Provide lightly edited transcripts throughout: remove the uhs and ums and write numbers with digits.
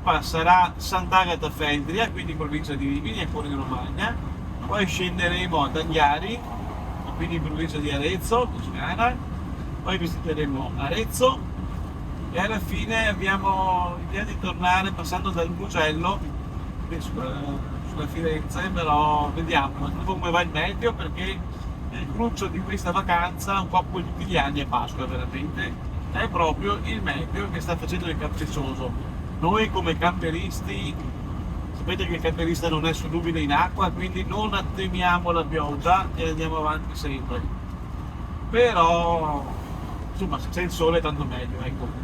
tappa sarà Sant'Agata Feltria, quindi in provincia di Rimini, ancora in Romagna. Poi scenderemo a Tagliari, quindi in provincia di Arezzo, Toscana. Poi visiteremo Arezzo e alla fine abbiamo l'idea di tornare passando dal Mugello sulla Firenze, però vediamo come va il meteo, perché il cruccio di questa vacanza, un po' come tutti gli anni, è Pasqua veramente, è proprio il meteo che sta facendo il capriccioso. Noi come camperisti, sapete che il camperista non è solubile in acqua, quindi non temiamo la pioggia e andiamo avanti sempre. Però insomma, se c'è il sole tanto meglio, ecco.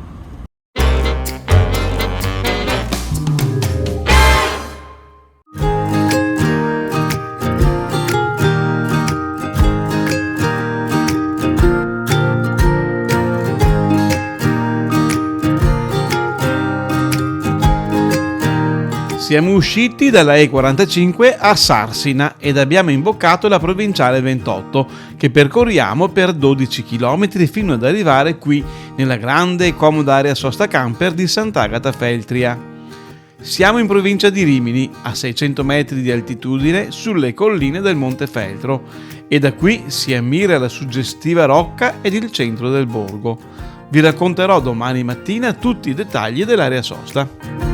Siamo usciti dalla E45 a Sarsina ed abbiamo imboccato la provinciale 28 che percorriamo per 12 km fino ad arrivare qui nella grande e comoda area sosta camper di Sant'Agata Feltria. Siamo in provincia di Rimini, a 600 metri di altitudine sulle colline del Monte Feltro e da qui si ammira la suggestiva Rocca ed il centro del borgo. Vi racconterò domani mattina tutti i dettagli dell'area sosta.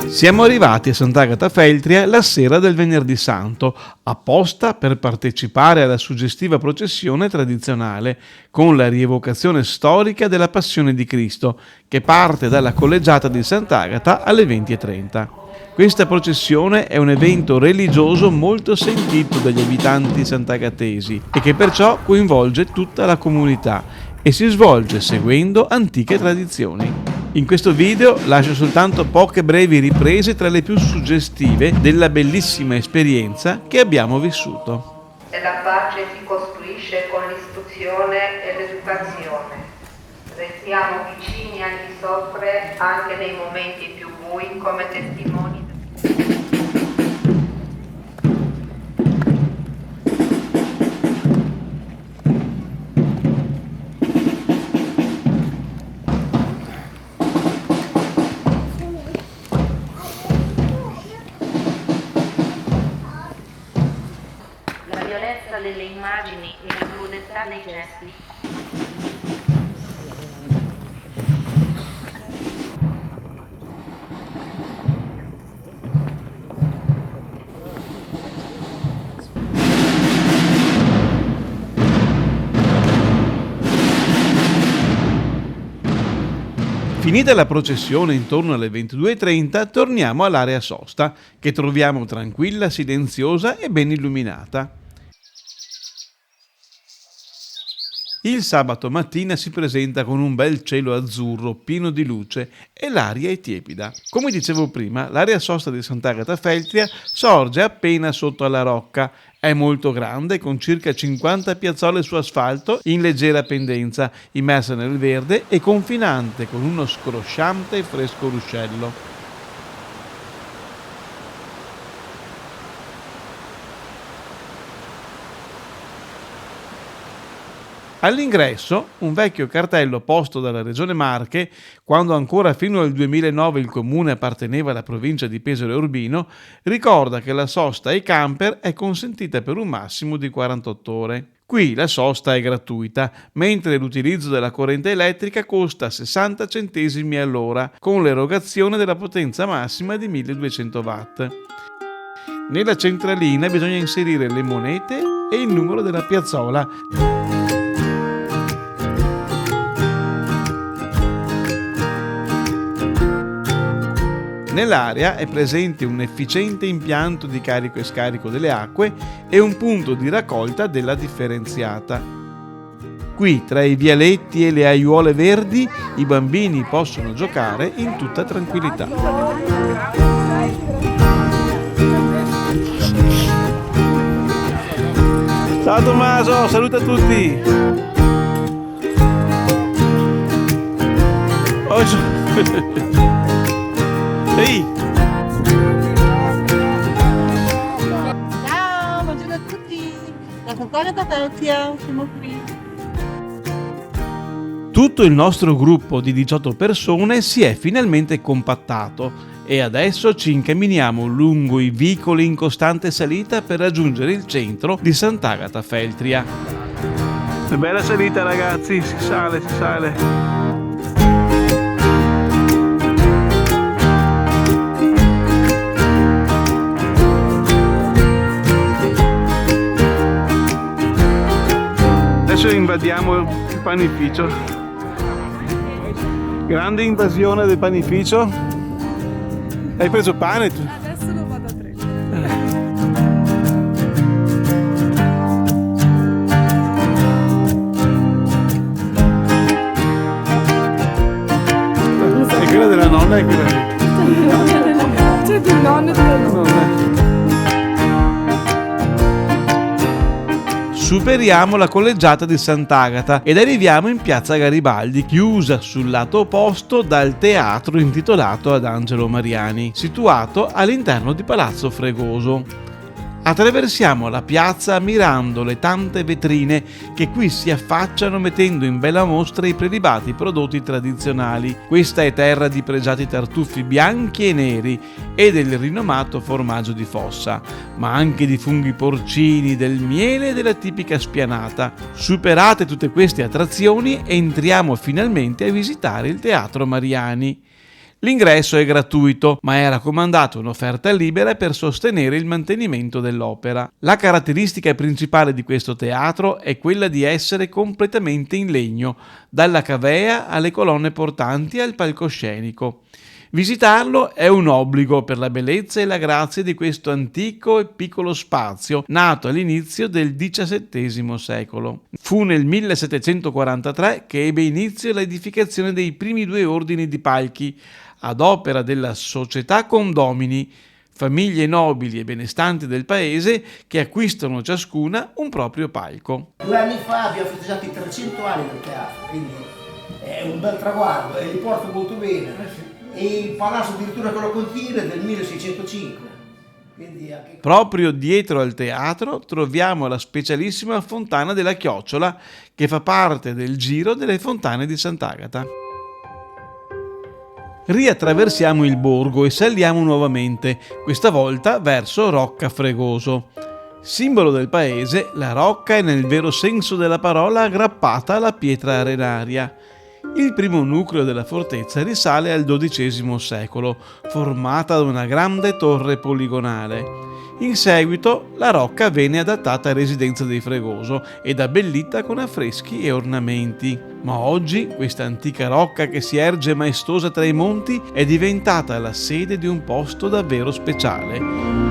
Siamo arrivati a Sant'Agata Feltria la sera del Venerdì Santo, apposta per partecipare alla suggestiva processione tradizionale, con la rievocazione storica della Passione di Cristo, che parte dalla collegiata di Sant'Agata alle 20:30. Questa processione è un evento religioso molto sentito dagli abitanti sant'agatesi e che perciò coinvolge tutta la comunità e si svolge seguendo antiche tradizioni. In questo video lascio soltanto poche brevi riprese tra le più suggestive della bellissima esperienza che abbiamo vissuto. E la pace si costruisce con l'istruzione e l'educazione. Restiamo vicini a chi soffre anche nei momenti più bui come testimoni. Delle immagini e la crudeltà dei gesti. Finita la processione intorno alle 22:30 torniamo all'area sosta, che troviamo tranquilla, silenziosa e ben illuminata. Il sabato mattina si presenta con un bel cielo azzurro pieno di luce e l'aria è tiepida. Come dicevo prima, l'area sosta di Sant'Agata Feltria sorge appena sotto alla Rocca. È molto grande, con circa 50 piazzole su asfalto in leggera pendenza, immersa nel verde e confinante con uno scrosciante e fresco ruscello. All'ingresso, un vecchio cartello posto dalla Regione Marche, quando ancora fino al 2009 il comune apparteneva alla provincia di Pesaro e Urbino, ricorda che la sosta ai camper è consentita per un massimo di 48 ore. Qui la sosta è gratuita, mentre l'utilizzo della corrente elettrica costa 60 centesimi all'ora, con l'erogazione della potenza massima di 1200 watt. Nella centralina bisogna inserire le monete e il numero della piazzola. Nell'area è presente un efficiente impianto di carico e scarico delle acque e un punto di raccolta della differenziata. Qui, tra i vialetti e le aiuole verdi, i bambini possono giocare in tutta tranquillità. Ciao Tommaso, saluta tutti! Ehi! Ciao, buongiorno a tutti! Da Sant'Agata Feltria, siamo qui. Tutto il nostro gruppo di 18 persone si è finalmente compattato e adesso ci incamminiamo lungo i vicoli in costante salita per raggiungere il centro di Sant'Agata Feltria. È bella salita, ragazzi, si sale, si sale. Adesso invadiamo il panificio. Grande invasione del panificio. Hai preso pane tu? Adesso lo vado a prendere. È quella della nonna e quella lì. C'è del nonno e del nonno. Superiamo la collegiata di Sant'Agata ed arriviamo in piazza Garibaldi, chiusa sul lato opposto dal teatro intitolato ad Angelo Mariani, situato all'interno di Palazzo Fregoso. Attraversiamo la piazza ammirando le tante vetrine che qui si affacciano mettendo in bella mostra i prelibati prodotti tradizionali. Questa è terra di pregiati tartufi bianchi e neri e del rinomato formaggio di Fossa, ma anche di funghi porcini, del miele e della tipica spianata. Superate tutte queste attrazioni, entriamo finalmente a visitare il Teatro Mariani. L'ingresso è gratuito, ma è raccomandata un'offerta libera per sostenere il mantenimento dell'opera. La caratteristica principale di questo teatro è quella di essere completamente in legno, dalla cavea alle colonne portanti al palcoscenico. Visitarlo è un obbligo per la bellezza e la grazia di questo antico e piccolo spazio, nato all'inizio del XVII secolo. Fu nel 1743 che ebbe inizio l'edificazione dei primi 2 ordini di palchi, ad opera della Società Condomini, famiglie nobili e benestanti del paese che acquistano ciascuna un proprio palco. 2 anni fa abbiamo festeggiato i 300 anni del teatro, quindi è un bel traguardo e li porto molto bene. E il palazzo addirittura che lo contiene è del 1605. Quindi anche... Proprio dietro al teatro troviamo la specialissima Fontana della Chiocciola, che fa parte del giro delle fontane di Sant'Agata. Riattraversiamo il borgo e saliamo nuovamente, questa volta verso Rocca Fregoso. Simbolo del paese, la rocca è nel vero senso della parola aggrappata alla pietra arenaria. Il primo nucleo della fortezza risale al XII secolo, formata da una grande torre poligonale. In seguito la rocca venne adattata a residenza dei Fregoso ed abbellita con affreschi e ornamenti. Ma oggi questa antica rocca che si erge maestosa tra i monti è diventata la sede di un posto davvero speciale.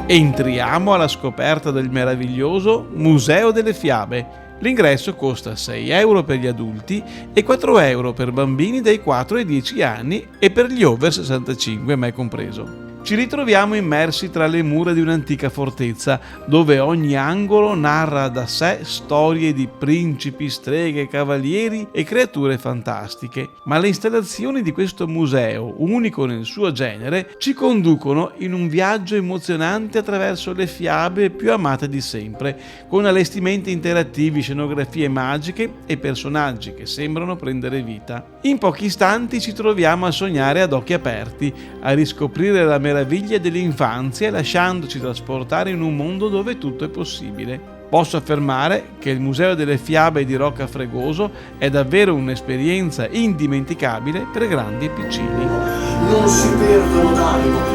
Entriamo alla scoperta del meraviglioso Museo delle Fiabe. L'ingresso costa 6 euro per gli adulti e 4 euro per bambini dai 4 ai 10 anni e per gli over 65, me compreso. Ci ritroviamo immersi tra le mura di un'antica fortezza, dove ogni angolo narra da sé storie di principi, streghe, cavalieri e creature fantastiche. Ma le installazioni di questo museo, unico nel suo genere, ci conducono in un viaggio emozionante attraverso le fiabe più amate di sempre, con allestimenti interattivi, scenografie magiche e personaggi che sembrano prendere vita. In pochi istanti ci troviamo a sognare ad occhi aperti, a riscoprire la meraviglia dell'infanzia, lasciandoci trasportare in un mondo dove tutto è possibile. Posso affermare che il Museo delle Fiabe di Rocca Fregoso è davvero un'esperienza indimenticabile per grandi e piccini. Non si perdono d'animo.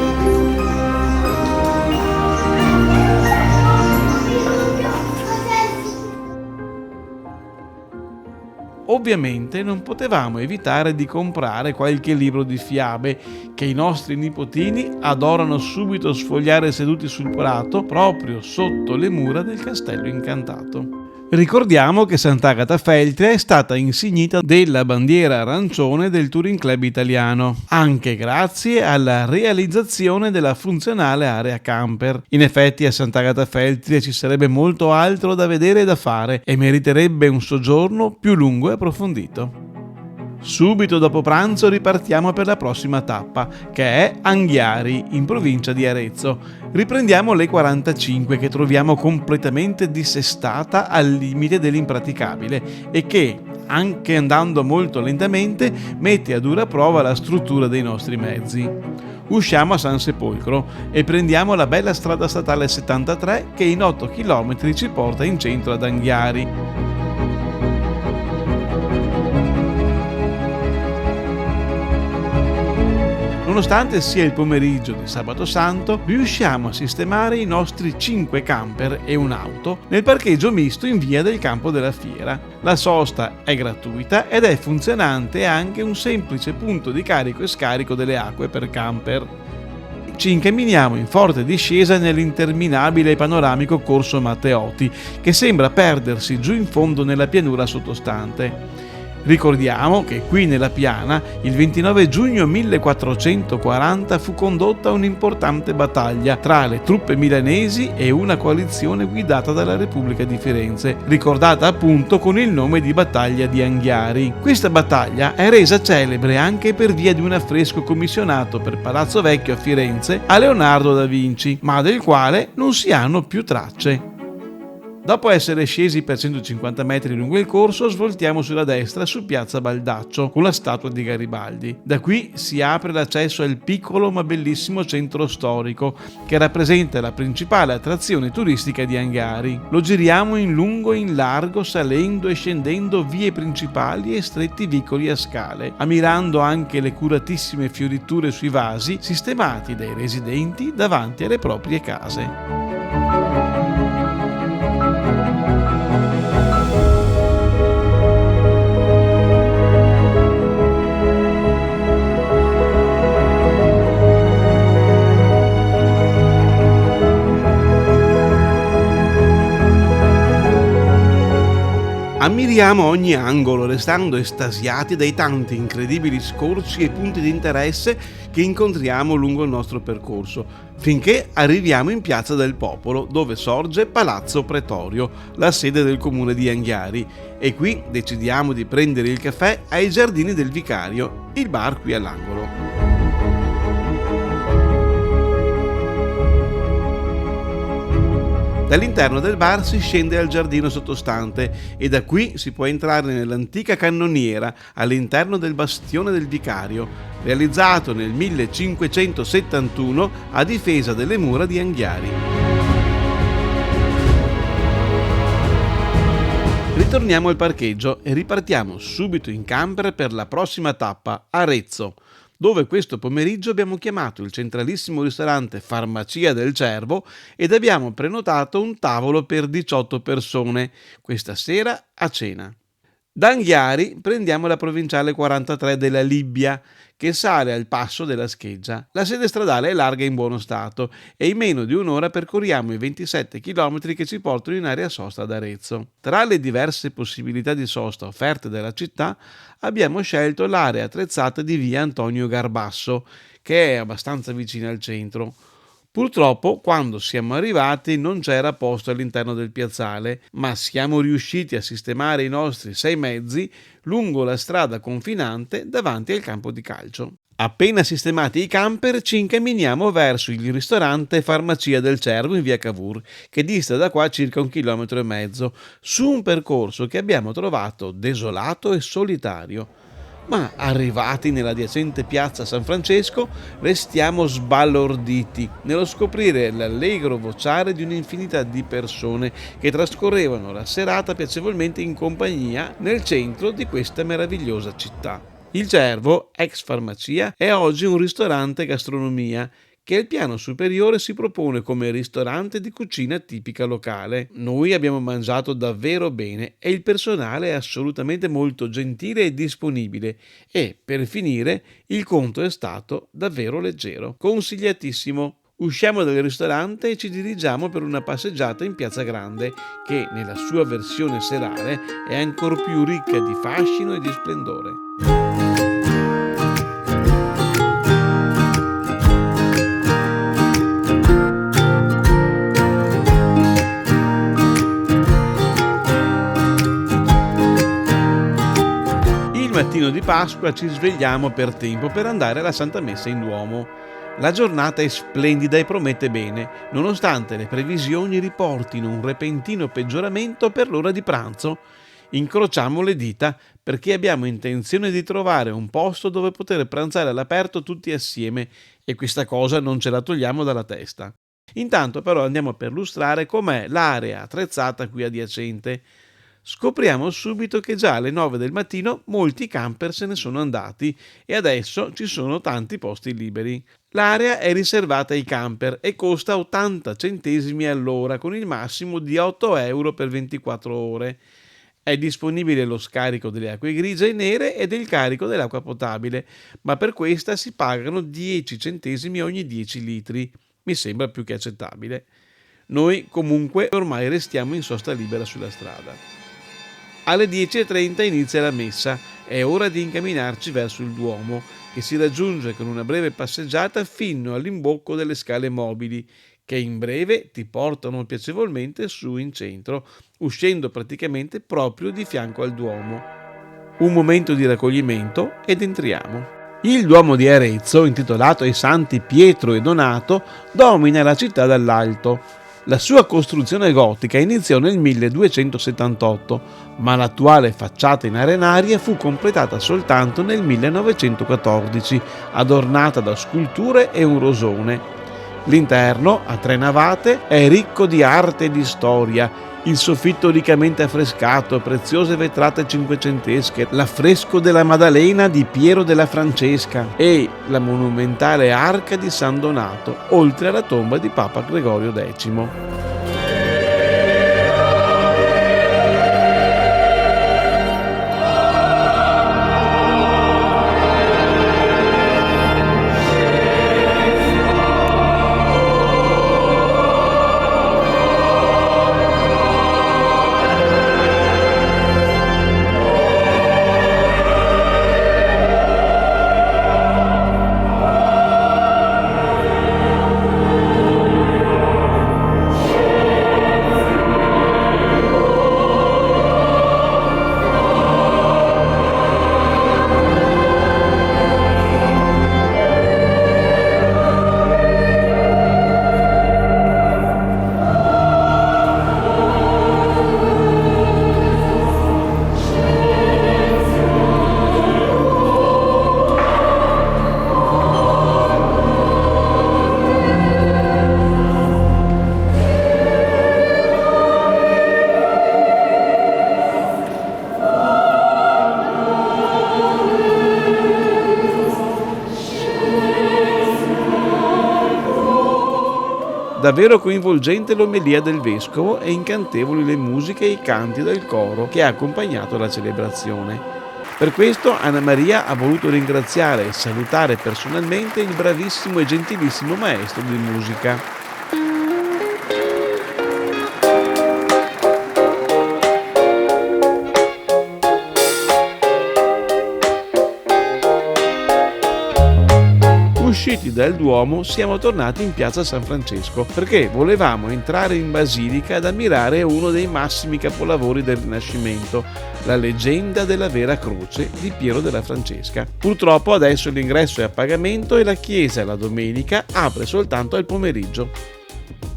Ovviamente non potevamo evitare di comprare qualche libro di fiabe che i nostri nipotini adorano subito sfogliare seduti sul prato proprio sotto le mura del Castello Incantato. Ricordiamo che Sant'Agata Feltria è stata insignita della bandiera arancione del Touring Club italiano, anche grazie alla realizzazione della funzionale area camper. In effetti a Sant'Agata Feltria ci sarebbe molto altro da vedere e da fare e meriterebbe un soggiorno più lungo e approfondito. Subito dopo pranzo ripartiamo per la prossima tappa, che è Anghiari, in provincia di Arezzo. Riprendiamo l'E45 che troviamo completamente dissestata al limite dell'impraticabile e che, anche andando molto lentamente, mette a dura prova la struttura dei nostri mezzi. Usciamo a San Sepolcro e prendiamo la bella strada statale 73 che in 8 km ci porta in centro ad Anghiari. Nonostante sia il pomeriggio di Sabato Santo, riusciamo a sistemare i nostri 5 camper e un'auto nel parcheggio misto in via del Campo della Fiera. La sosta è gratuita ed è funzionante anche un semplice punto di carico e scarico delle acque per camper. Ci incamminiamo in forte discesa nell'interminabile e panoramico corso Matteotti, che sembra perdersi giù in fondo nella pianura sottostante. Ricordiamo che qui nella piana, il 29 giugno 1440 fu condotta un'importante battaglia tra le truppe milanesi e una coalizione guidata dalla Repubblica di Firenze, ricordata appunto con il nome di Battaglia di Anghiari. Questa battaglia è resa celebre anche per via di un affresco commissionato per Palazzo Vecchio a Firenze a Leonardo da Vinci, ma del quale non si hanno più tracce. Dopo essere scesi per 150 metri lungo il corso, svoltiamo sulla destra su piazza Baldaccio con la statua di Garibaldi. Da qui si apre l'accesso al piccolo ma bellissimo centro storico che rappresenta la principale attrazione turistica di Anghiari. Lo giriamo in lungo e in largo, salendo e scendendo vie principali e stretti vicoli a scale, ammirando anche le curatissime fioriture sui vasi sistemati dai residenti davanti alle proprie case. Ammiriamo ogni angolo, restando estasiati dai tanti incredibili scorci e punti di interesse che incontriamo lungo il nostro percorso, finché arriviamo in Piazza del Popolo, dove sorge Palazzo Pretorio, la sede del comune di Anghiari, e qui decidiamo di prendere il caffè ai Giardini del Vicario, il bar qui all'angolo. Dall'interno del bar si scende al giardino sottostante e da qui si può entrare nell'antica cannoniera all'interno del bastione del Vicario, realizzato nel 1571 a difesa delle mura di Anghiari. Ritorniamo al parcheggio e ripartiamo subito in camper per la prossima tappa, Arezzo, dove questo pomeriggio abbiamo chiamato il centralissimo ristorante Farmacia del Cervo ed abbiamo prenotato un tavolo per 18 persone, questa sera a cena. Da Anghiari prendiamo la provinciale 43 della Libbia, che sale al passo della scheggia. La sede stradale è larga e in buono stato e in meno di un'ora percorriamo i 27 km che ci portano in area sosta ad Arezzo. Tra le diverse possibilità di sosta offerte dalla città abbiamo scelto l'area attrezzata di via Antonio Garbasso, che è abbastanza vicina al centro. Purtroppo, quando siamo arrivati, non c'era posto all'interno del piazzale, ma siamo riusciti a sistemare i nostri 6 mezzi lungo la strada confinante davanti al campo di calcio. Appena sistemati i camper, ci incamminiamo verso il ristorante Farmacia del Cervo in via Cavour, che dista da qua circa 1,5 km, su un percorso che abbiamo trovato desolato e solitario. Ma arrivati nell'adiacente piazza San Francesco restiamo sbalorditi nello scoprire l'allegro vociare di un'infinità di persone che trascorrevano la serata piacevolmente in compagnia nel centro di questa meravigliosa città. Il Cervo, ex farmacia, è oggi un ristorante gastronomia che al piano superiore si propone come ristorante di cucina tipica locale. Noi abbiamo mangiato davvero bene e il personale è assolutamente molto gentile e disponibile e, per finire, il conto è stato davvero leggero. Consigliatissimo! Usciamo dal ristorante e ci dirigiamo per una passeggiata in Piazza Grande che, nella sua versione serale, è ancor più ricca di fascino e di splendore. Il mattino di Pasqua ci svegliamo per tempo per andare alla Santa Messa in Duomo. La giornata è splendida e promette bene, nonostante le previsioni riportino un repentino peggioramento per l'ora di pranzo. Incrociamo le dita perché abbiamo intenzione di trovare un posto dove poter pranzare all'aperto tutti assieme e questa cosa non ce la togliamo dalla testa. Intanto però andiamo a perlustrare com'è l'area attrezzata qui adiacente. Scopriamo subito che già alle 9 del mattino molti camper se ne sono andati e adesso ci sono tanti posti liberi. L'area è riservata ai camper e costa 80 centesimi all'ora con il massimo di 8 euro per 24 ore. È disponibile lo scarico delle acque grigie e nere e del carico dell'acqua potabile, ma per questa si pagano 10 centesimi ogni 10 litri. Mi sembra più che accettabile. Noi comunque ormai restiamo in sosta libera sulla strada. Alle 10:30 inizia la messa, è ora di incamminarci verso il Duomo, che si raggiunge con una breve passeggiata fino all'imbocco delle scale mobili, che in breve ti portano piacevolmente su in centro, uscendo praticamente proprio di fianco al Duomo. Un momento di raccoglimento ed entriamo. Il Duomo di Arezzo, intitolato ai santi Pietro e Donato, domina la città dall'alto. La sua costruzione gotica iniziò nel 1278, ma l'attuale facciata in arenaria fu completata soltanto nel 1914, adornata da sculture e un rosone. L'interno, a 3 navate, è ricco di arte e di storia. Il soffitto riccamente affrescato, preziose vetrate cinquecentesche, l'affresco della Maddalena di Piero della Francesca e la monumentale arca di San Donato, oltre alla tomba di Papa Gregorio X. Davvero coinvolgente l'omelia del vescovo e incantevoli le musiche e i canti del coro che ha accompagnato la celebrazione. Per questo Anna Maria ha voluto ringraziare e salutare personalmente il bravissimo e gentilissimo maestro di musica. Usciti dal Duomo siamo tornati in piazza San Francesco perché volevamo entrare in basilica ad ammirare uno dei massimi capolavori del Rinascimento, la leggenda della vera croce di Piero della Francesca. Purtroppo adesso l'ingresso è a pagamento e la chiesa la domenica apre soltanto al pomeriggio.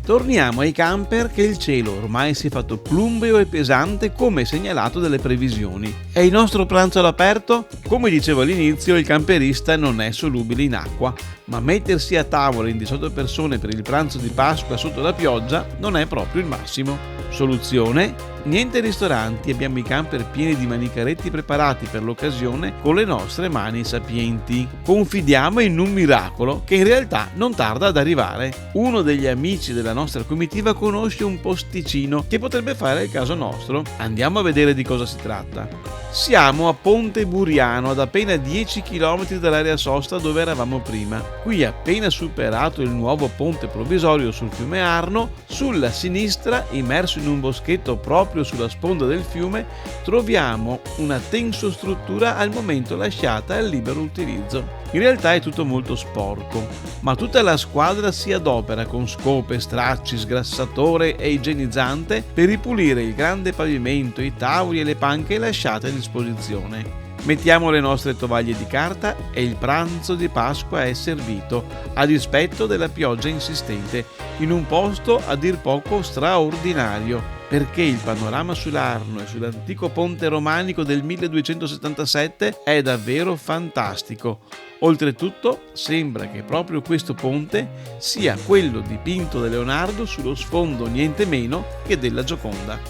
Torniamo ai camper che il cielo ormai si è fatto plumbeo e pesante come segnalato dalle previsioni. È il nostro pranzo all'aperto? Come dicevo all'inizio, il camperista non è solubile in acqua, ma mettersi a tavola in 18 persone per il pranzo di Pasqua sotto la pioggia non è proprio il massimo. Soluzione? Niente ristoranti, abbiamo i camper pieni di manicaretti preparati per l'occasione con le nostre mani sapienti. Confidiamo in un miracolo che in realtà non tarda ad arrivare. Uno degli amici della nostra comitiva conosce un posticino che potrebbe fare il caso nostro. Andiamo a vedere di cosa si tratta. Siamo a Ponte Buriano, ad appena 10 km dall'area sosta dove eravamo prima. Qui, appena superato il nuovo ponte provvisorio sul fiume Arno, sulla sinistra, immerso in un boschetto proprio sulla sponda del fiume, troviamo una tensostruttura al momento lasciata al libero utilizzo. In realtà è tutto molto sporco, ma tutta la squadra si adopera con scope, stracci, sgrassatore e igienizzante per ripulire il grande pavimento, i tavoli e le panche lasciate a disposizione. Mettiamo le nostre tovaglie di carta e il pranzo di Pasqua è servito, a dispetto della pioggia insistente, in un posto a dir poco straordinario, perché il panorama sull'Arno e sull'antico ponte romanico del 1277 è davvero fantastico. Oltretutto sembra che proprio questo ponte sia quello dipinto da Leonardo sullo sfondo niente meno che della Gioconda.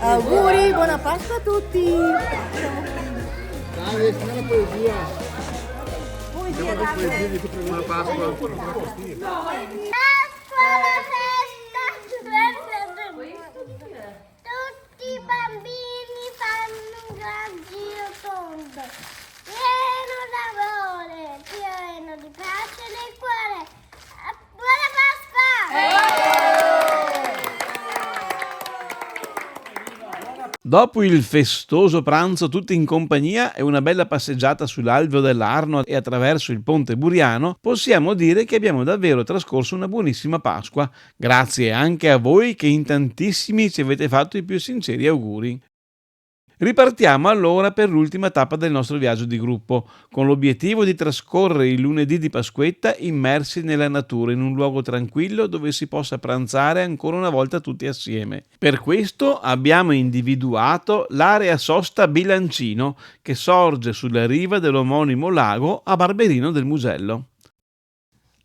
Auguri, buona Pasqua a tutti! Dai, scrivi la poesia. Poesia, Buona Pasqua. Tutti i bambini fanno un gran giro tondo, pieno d'amore, pieno di pace nel cuore. Buona Pasqua! Dopo il festoso pranzo tutti in compagnia e una bella passeggiata sull'alveo dell'Arno e attraverso il ponte Buriano, possiamo dire che abbiamo davvero trascorso una buonissima Pasqua. Grazie anche a voi che in tantissimi ci avete fatto i più sinceri auguri. Ripartiamo allora per l'ultima tappa del nostro viaggio di gruppo, con l'obiettivo di trascorrere il lunedì di Pasquetta immersi nella natura, in un luogo tranquillo dove si possa pranzare ancora una volta tutti assieme. Per questo abbiamo individuato l'area sosta Bilancino, che sorge sulla riva dell'omonimo lago a Barberino del Mugello.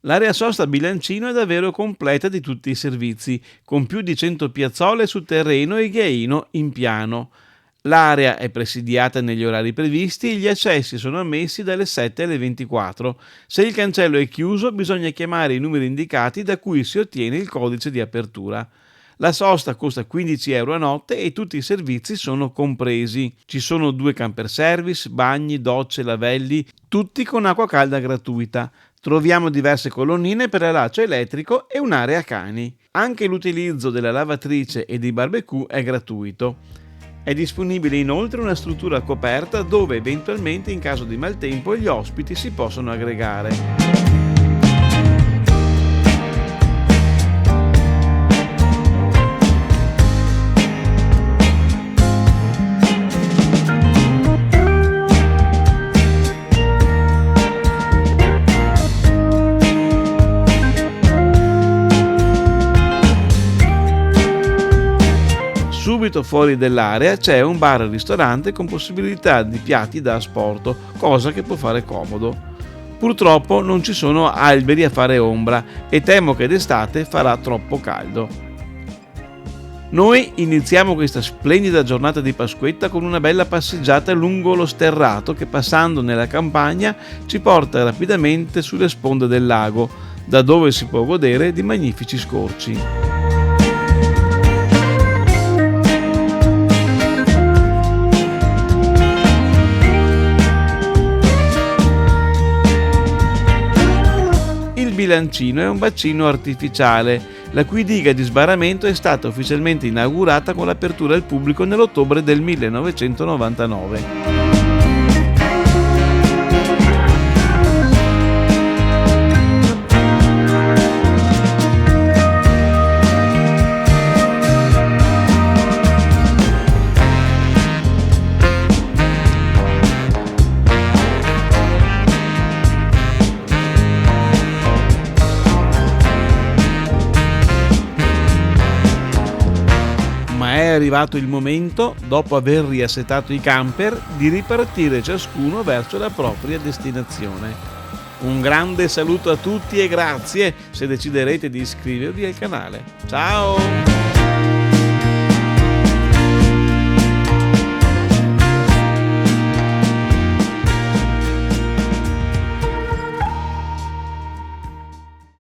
L'area sosta Bilancino è davvero completa di tutti i servizi, con più di 100 piazzole su terreno e ghiaino in piano. L'area è presidiata negli orari previsti, gli accessi sono ammessi dalle 7 alle 24. Se il cancello è chiuso bisogna chiamare i numeri indicati da cui si ottiene il codice di apertura. La sosta costa 15 euro a notte e tutti i servizi sono compresi. Ci sono 2 camper service, bagni, docce, lavelli, tutti con acqua calda gratuita. Troviamo diverse colonnine per l'allaccio elettrico e un'area cani. Anche l'utilizzo della lavatrice e dei barbecue è gratuito. È disponibile inoltre una struttura coperta dove eventualmente in caso di maltempo gli ospiti si possono aggregare. Subito fuori dell'area c'è un bar e ristorante con possibilità di piatti da asporto, cosa che può fare comodo. Purtroppo non ci sono alberi a fare ombra e temo che d'estate farà troppo caldo. Noi iniziamo questa splendida giornata di Pasquetta con una bella passeggiata lungo lo sterrato che, passando nella campagna, ci porta rapidamente sulle sponde del lago, da dove si può godere di magnifici scorci. Il Bilancino è un bacino artificiale, la cui diga di sbarramento è stata ufficialmente inaugurata con l'apertura al pubblico nell'ottobre del 1999. È arrivato il momento, dopo aver riassetato i camper, di ripartire ciascuno verso la propria destinazione. Un grande saluto a tutti e grazie se deciderete di iscrivervi al canale. Ciao!